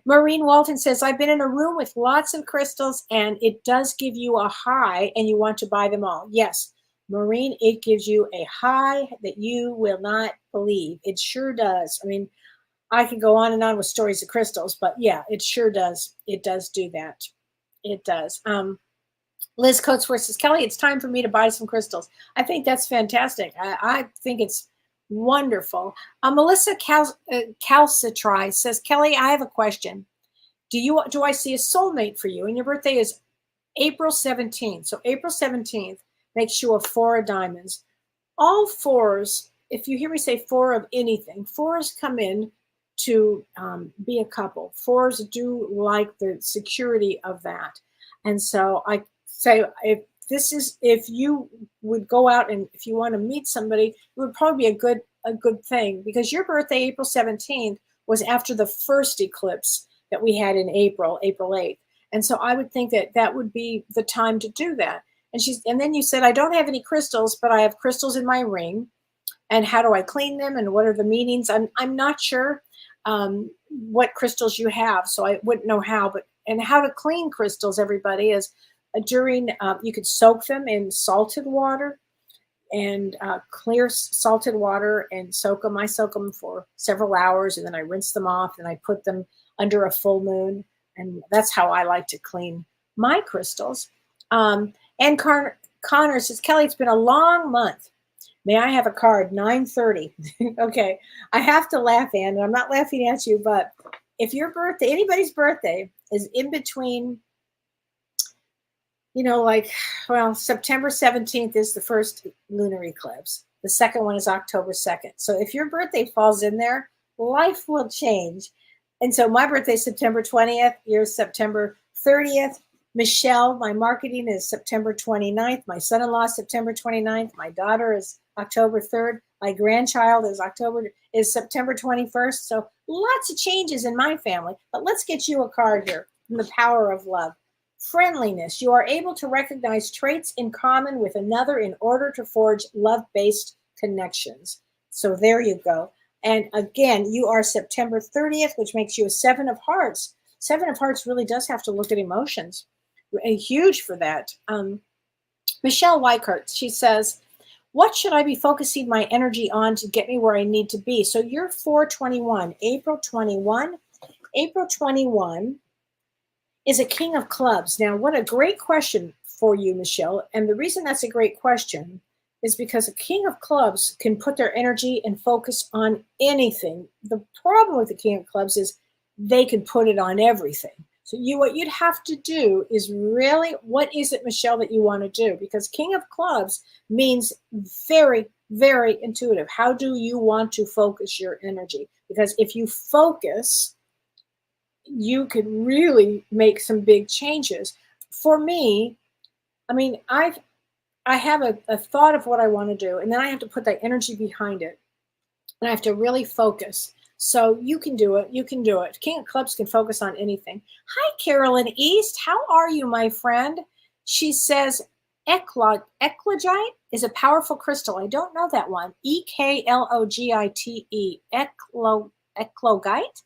Maureen Walton says, I've been in a room with lots of crystals and it does give you a high and you want to buy them all. Yes. Maureen, it gives you a high that you will not believe. It sure does. I mean, I could go on and on with stories of crystals, but yeah, it sure does. It does do that. It does. Liz Coatsworth says, Kelly, it's time for me to buy some crystals. I think that's fantastic. I think it's wonderful. Melissa Calcitri says, Kelly, I have a question. Do I see a soulmate for you? And your birthday is April 17th. So April 17th makes you a 4 of diamonds. All 4s, if you hear me say 4 of anything, 4s come in to be a couple. 4s do like the security of that. And so I say, if you would go out and if you want to meet somebody, it would probably be a good thing, because your birthday, April 17th, was after the first eclipse that we had in April 8th. And so I would think that would be the time to do that. And then you said, I don't have any crystals, but I have crystals in my ring. And how do I clean them? And what are the meanings? I'm not sure what crystals you have, so I wouldn't know how. And how to clean crystals, everybody, is you could soak them in salted water and clear salted water and soak them. I soak them for several hours, and then I rinse them off, and I put them under a full moon. And that's how I like to clean my crystals. And Connor says, Kelly, it's been a long month. May I have a card? 9:30. Okay. I have to laugh, Ann, and I'm not laughing at you, but if your birthday, anybody's birthday, is in between, September 17th is the first lunar eclipse. The second one is October 2nd. So if your birthday falls in there, life will change. And so my birthday is September 20th. Yours September 30th. Michelle, my marketing is September 29th. My son-in-law is September 29th. My daughter is October 3rd. My grandchild is September 21st. So lots of changes in my family. But let's get you a card here from the power of love. Friendliness. You are able to recognize traits in common with another in order to forge love-based connections. So there you go. And again, you are September 30th, which makes you a 7 of hearts. 7 of hearts really does have to look at emotions. Huge for that. Michelle Weichert, she says, what should I be focusing my energy on to get me where I need to be? So you're 421, April 21. April 21 is a king of clubs. Now, what a great question for you, Michelle. And the reason that's a great question is because a king of clubs can put their energy and focus on anything. The problem with the king of clubs is they can put it on everything. So what you'd have to do is really, what is it, Michelle, that you want to do? Because king of clubs means very, very intuitive. How do you want to focus your energy? Because if you focus, you could really make some big changes. For me, I mean, I have a thought of what I want to do, and then I have to put that energy behind it. And I have to really focus. So you can do it. You can do it. King of Clubs can focus on anything. Hi, Carolyn East. How are you, my friend? She says, Eclogite is a powerful crystal. I don't know that one. Eklogite. Eclogite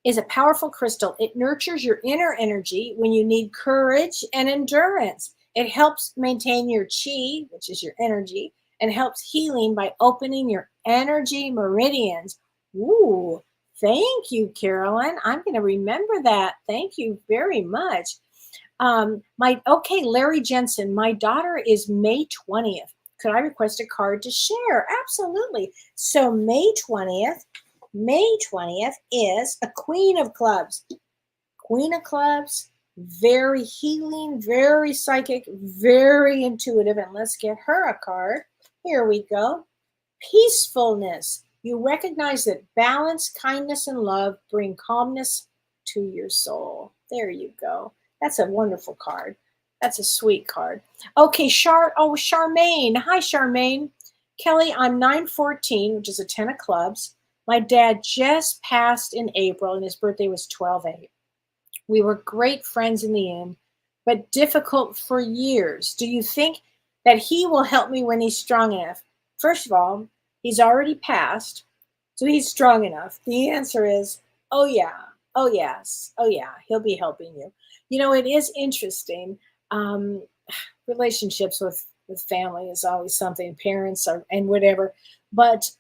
is a powerful crystal. It nurtures your inner energy when you need courage and endurance. It helps maintain your chi, which is your energy, and helps healing by opening your energy meridians. Ooh, thank you, Carolyn. I'm going to remember that. Thank you very much. Larry Jensen, my daughter is May 20th. Could I request a card to share? Absolutely. So May 20th is a Queen of Clubs. Queen of Clubs, very healing, very psychic, very intuitive. And let's get her a card. Here we go. Peacefulness. You recognize that balance, kindness, and love bring calmness to your soul. There you go. That's a wonderful card. That's a sweet card. Okay, Charmaine. Hi, Charmaine. Kelly, I'm 914, which is a 10 of clubs. My dad just passed in April, and his birthday was 12/8. We were great friends in the end, but difficult for years. Do you think that he will help me when he's strong enough? First of all, he's already passed, so he's strong enough. The answer is, oh yeah, oh yes, oh yeah, he'll be helping you. You know, it is interesting, relationships with with family is always something, parents are, and whatever. But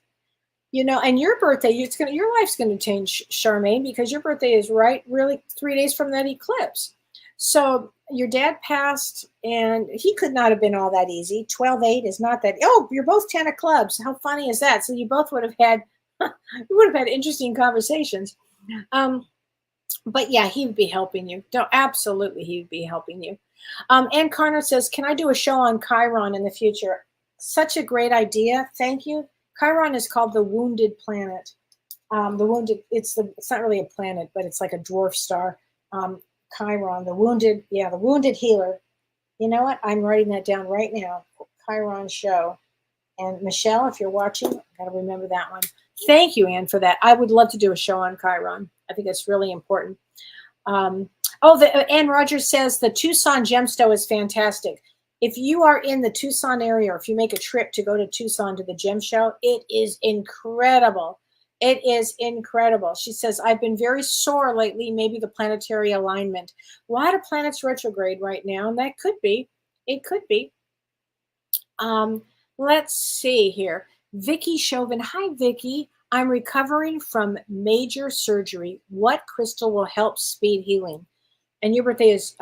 and your birthday, your life's gonna change, Charmaine, because your birthday is right, really 3 days from that eclipse. So your dad passed, and he could not have been all that easy. 12-8 is not that. Oh, you're both 10 of clubs. How funny is that? So you both would have had, you would have had interesting conversations. But yeah, he would be helping you. No, absolutely, he would be helping you. Ann Carner says, "Can I do a show on Chiron in the future?" Such a great idea. Thank you. Chiron is called the wounded planet. The wounded. It's not really a planet, but it's like a dwarf star. Chiron, the wounded. Yeah, the wounded healer. You know what? I'm writing that down right now. Chiron show. And Michelle, if you're watching, got to remember that one. Thank you, Anne, for that. I would love to do a show on Chiron. I think it's really important. Ann Rogers says the Tucson gemstone is fantastic. If you are in the Tucson area, or if you make a trip to go to Tucson to the gem show, it is incredible. It is incredible. She says, I've been very sore lately, maybe the planetary alignment. A lot of planets retrograde right now, and that could be. It could be. Let's see here. Vicky Chauvin. Hi, Vicky. I'm recovering from major surgery. What crystal will help speed healing? And your birthday is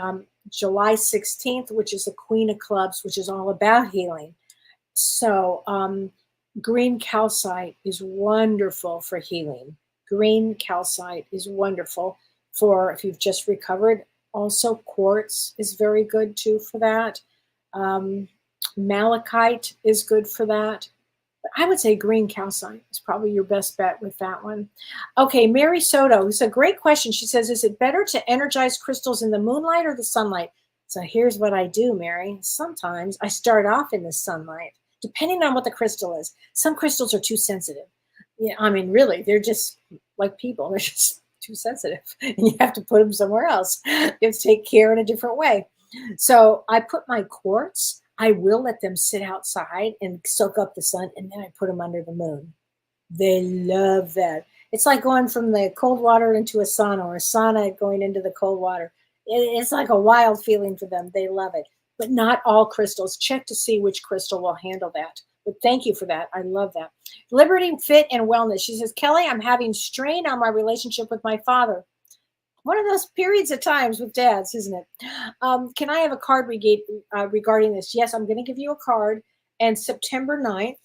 July 16th, which is the Queen of Clubs, which is all about healing. So green calcite is wonderful for healing. Green calcite is wonderful for if you've just recovered. Also, quartz is very good too for that. Malachite is good for that. I would say green calcite is probably your best bet with that one. Okay, Mary Soto, it's a great question. She says, is it better to energize crystals in the moonlight or the sunlight? So here's what I do, Mary. Sometimes I start off in the sunlight, depending on what the crystal is. Some crystals are too sensitive. Yeah, I mean, really, they're just like people. They're just too sensitive. And you have to put them somewhere else. You have to take care in a different way. So I put my quartz, I will let them sit outside and soak up the sun, and then I put them under the moon. They love that. It's like going from the cold water into a sauna, or a sauna going into the cold water. It's like a wild feeling for them. They love it. But not all crystals. Check to see which crystal will handle that. But thank you for that. I love that. Liberty, Fit, and Wellness. She says, Kelly, I'm having strain on my relationship with my father. One of those periods of times with dads, isn't it? Can I have a card regarding this? Yes, I'm going to give you a card. And September 9th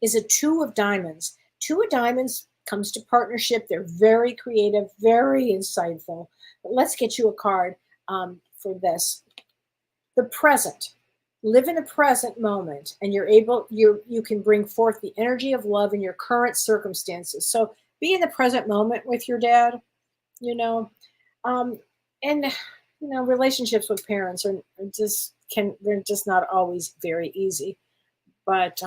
is a Two of Diamonds. Two of Diamonds comes to partnership. They're very creative, very insightful. But let's get you a card for this. The present. Live in the present moment, and you can bring forth the energy of love in your current circumstances. So be in the present moment with your dad, and relationships with parents they're just not always very easy, but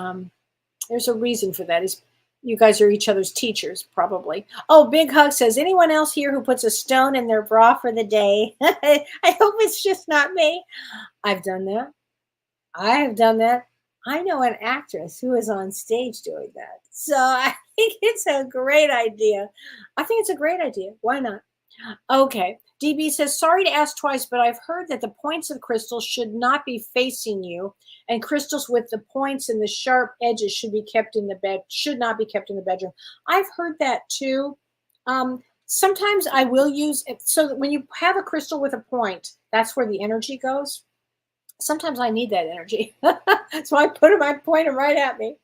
there's a reason for that. Is you guys are each other's teachers, probably. Oh, Big Hug says, anyone else here who puts a stone in their bra for the day? I hope it's just not me. I've done that. I have done that. I know an actress who is on stage doing that. So I think it's a great idea. Why not? Okay. DB says, sorry to ask twice, but I've heard that the points of crystals should not be facing you, and crystals with the points and the sharp edges should not be kept in the bedroom. I've heard that too. Sometimes I will use it. So that when you have a crystal with a point, that's where the energy goes. Sometimes I need that energy. So I point them right at me.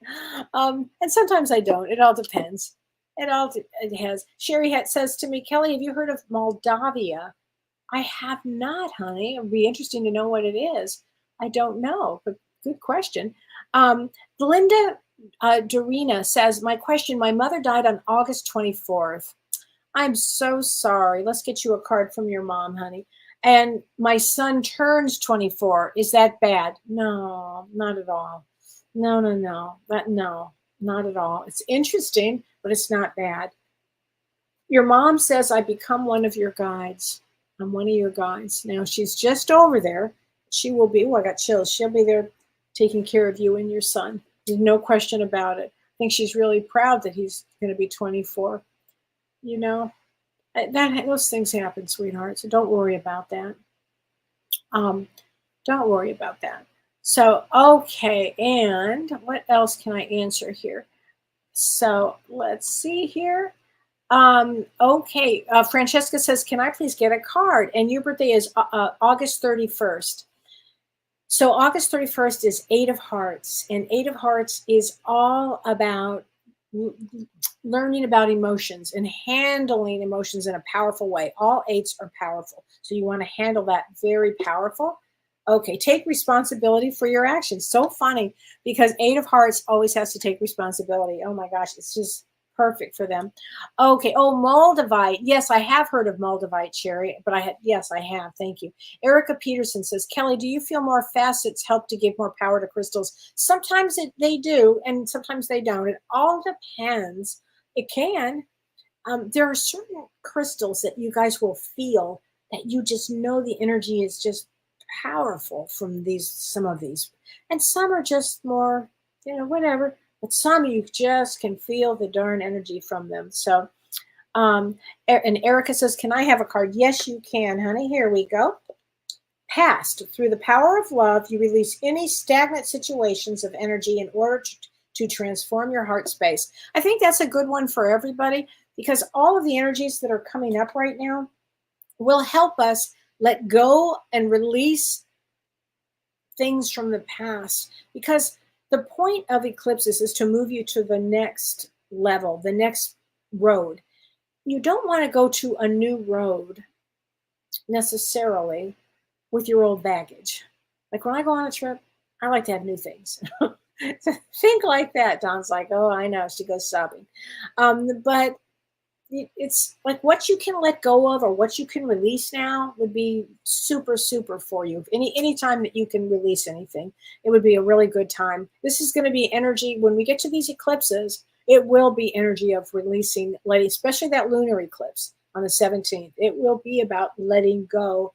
And sometimes I don't. It all depends. It has. Sherry says to me, Kelly, have you heard of Moldavia? I have not, honey. It would be interesting to know what it is. I don't know, but good question. Linda Dorina says, my mother died on August 24th. I'm so sorry. Let's get you a card from your mom, honey. And my son turns 24. Is that bad? No, not at all. No. No, not at all. It's interesting, but it's not bad. Your mom says, I become one of your guides. I'm one of your guides. Now, she's just over there. She will be, I got chills. She'll be there taking care of you and your son. There's no question about it. I think she's really proud that he's going to be 24. Those things happen, sweetheart, so don't worry about that. Don't worry about that. So, okay, and what else can I answer here? So let's see here. Okay, Francesca says, can I please get a card? And your birthday is August 31st. So August 31st is 8 of Hearts, and 8 of Hearts is all about learning about emotions and handling emotions in a powerful way. All 8s are powerful, so you want to handle that very powerful. Okay, take responsibility for your actions. So funny, because 8 of Hearts always has to take responsibility. Oh my gosh, it's just perfect for them. Okay, oh, Moldavite. Yes, I have heard of Moldavite, Sherry, but yes, I have. Thank you. Erica Peterson says, Kellee, do you feel more facets help to give more power to crystals? Sometimes they do, and sometimes they don't. It all depends. It can. There are certain crystals that you guys will feel that you just know the energy is just powerful from some of these, and some are just more, whatever, but some you just can feel the darn energy from them. So and Erica says, can I have a card? Yes, you can, honey. Here we go. Past. Through the power of love, you release any stagnant situations of energy in order to transform your heart space. I think that's a good one for everybody, because all of the energies that are coming up right now will help us let go and release things from the past, because the point of eclipses is to move you to the next level, the next road. You don't want to go to a new road necessarily with your old baggage. Like when I go on a trip, I like to have new things. Think like that. Dawn's like, oh, I know. She goes sobbing. But it's like what you can let go of or what you can release now would be super, super for you. Any time that you can release anything, it would be a really good time. This is going to be energy. When we get to these eclipses, it will be energy of releasing, especially that lunar eclipse on the 17th. It will be about letting go,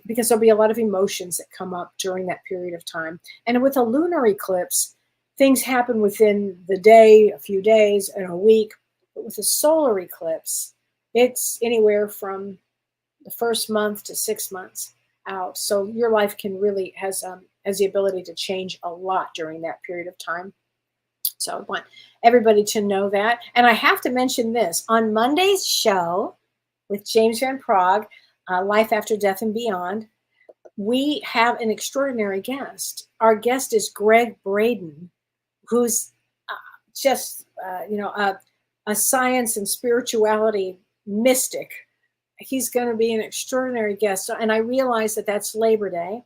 because there'll be a lot of emotions that come up during that period of time. And with a lunar eclipse, things happen within the day, a few days, and a week. But with a solar eclipse, it's anywhere from the first month to 6 months out. So your life can really has the ability to change a lot during that period of time. So I want everybody to know that. And I have to mention this. On Monday's show with James Van Prague, Life After Death and Beyond, we have an extraordinary guest. Our guest is Greg Braden, who's just, a science and spirituality mystic. He's going to be an extraordinary guest. And I realize that that's Labor Day,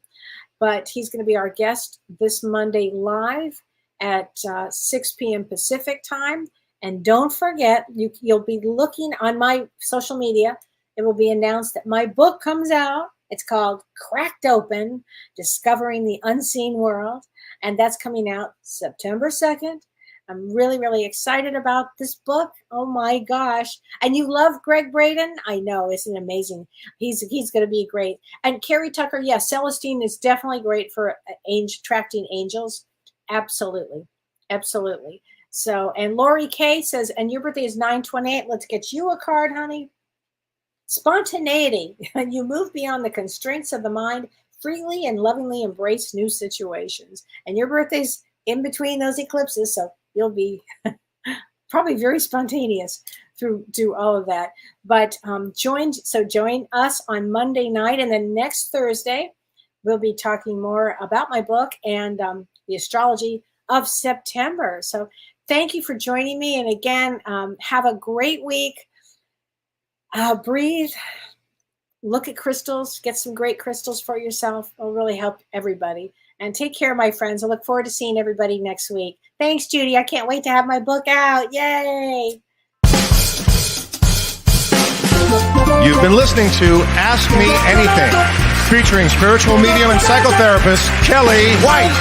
but he's going to be our guest this Monday live at 6 p.m. Pacific time. And don't forget, you'll be looking on my social media. It will be announced that my book comes out. It's called Cracked Open, Discovering the Unseen World. And that's coming out September 2nd. I'm really, really excited about this book. Oh my gosh. And you love Greg Braden? I know, isn't it amazing? He's going to be great. And Carrie Tucker, yes, Celestine is definitely great for attracting angels. Absolutely. Absolutely. So, and Lori K says, and your birthday is 9/28. Let's get you a card, honey. Spontaneity. You move beyond the constraints of the mind, freely and lovingly embrace new situations. And your birthday's in between those eclipses, so you'll be probably very spontaneous through all of that. But join us on Monday night, and then next Thursday we'll be talking more about my book and the astrology of September. So thank you for joining me, and again, have a great week. Breathe. Look at crystals. Get some great crystals for yourself. It'll really help everybody. And take care, my friends. I look forward to seeing everybody next week. Thanks, Judy. I can't wait to have my book out. Yay! You've been listening to Ask Me Anything, featuring spiritual medium and psychotherapist Kellee White.